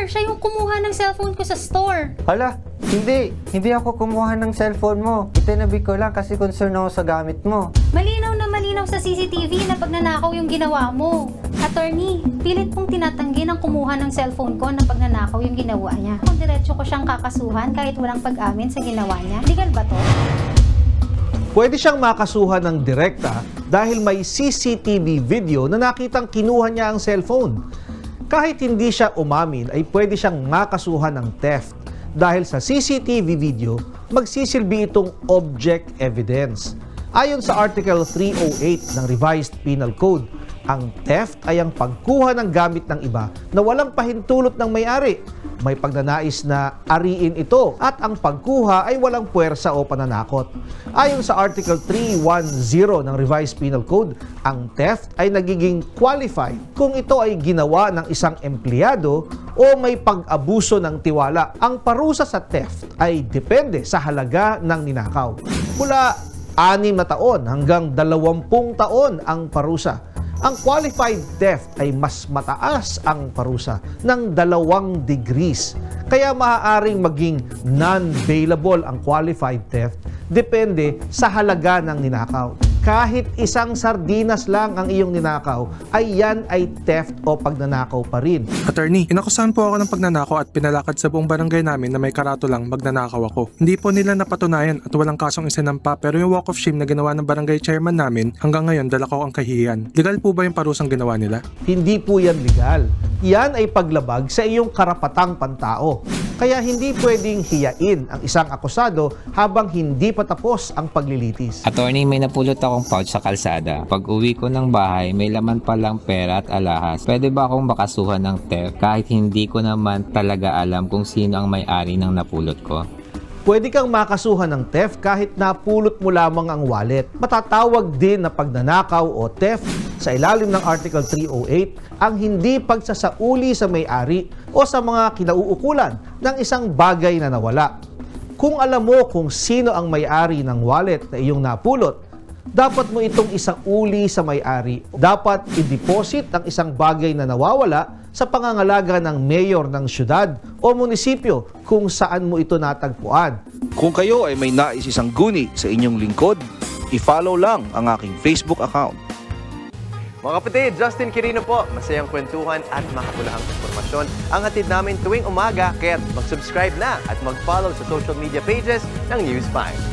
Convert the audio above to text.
Sir, siya yung kumuha ng cellphone ko sa store. Hala, hindi ako kumuha ng cellphone mo. Itinabi ko lang kasi concern ako sa gamit mo. Malinaw na malinaw sa CCTV na pagnanakaw yung ginawa mo. Attorney, pilit pong tinatanggi ng kumuha ng cellphone ko na pagnanakaw yung ginawa niya. Kung diretso ko siyang kakasuhan kahit walang pag-amin sa ginawa niya, legal ba to? Pwede siyang makasuhan ng direkta dahil may CCTV video na nakitang kinuha niya ang cellphone. Kahit hindi siya umamin ay pwede siyang makasuhan ng theft dahil sa CCTV video magsisilbi itong object evidence. Ayon sa Article 308 ng Revised Penal Code, ang theft ay ang pagkuha ng gamit ng iba na walang pahintulot ng may-ari. May pagnanais na ariin ito at ang pagkuha ay walang puwersa o pananakot. Ayon sa Article 310 ng Revised Penal Code, ang theft ay nagiging qualified kung ito ay ginawa ng isang empleyado o may pag-abuso ng tiwala. Ang parusa sa theft ay depende sa halaga ng ninakaw. Mula 6 na taon hanggang 20 taon ang parusa. Ang qualified theft ay mas mataas ang parusa ng 2 degrees. Kaya maaaring maging non-bailable ang qualified theft depende sa halaga ng ninakaw. Kahit isang sardinas lang ang iyong ninakaw, ay yan ay theft o pagnanakaw pa rin. Attorney, inakusahan po ako ng pagnanakaw at pinalakad sa buong barangay namin na may karatulang magnanakaw ako. Hindi po nila napatunayan at walang kasong isinampa, pero yung walk of shame na ginawa ng barangay chairman namin, hanggang ngayon dala ko ang kahihiyan. Legal po ba yung parusang ginawa nila? Hindi po yan legal. Yan ay paglabag sa iyong karapatang pantao. Kaya hindi pwedeng hiyain ang isang akusado habang hindi pa tapos ang paglilitis. Attorney, may napulot akong pouch sa kalsada. Pag uwi ko ng bahay, may laman palang pera at alahas. Pwede ba akong makasuhan ng theft kahit hindi ko naman talaga alam kung sino ang may-ari ng napulot ko? Pwede kang makasuhan ng theft kahit napulot mo lamang ang wallet. Matatawag din na pagnanakaw o theft sa ilalim ng Article 308 ang hindi pagsasauli sa may-ari o sa mga kinauukulan ng isang bagay na nawala. Kung alam mo kung sino ang may-ari ng wallet na iyong napulot, dapat mo itong isauli sa may-ari. Dapat i-deposit ang isang bagay na nawawala sa pangangalaga ng mayor ng syudad o munisipyo kung saan mo ito natagpuan. Kung kayo ay may nais isang guni sa inyong lingkod, i-follow lang ang aking Facebook account. Mga kapatid, Justin Quirino po. Masayang kwentuhan at makapulahang informasyon ang hatid namin tuwing umaga. Kaya mag-subscribe na at mag-follow sa social media pages ng News 5.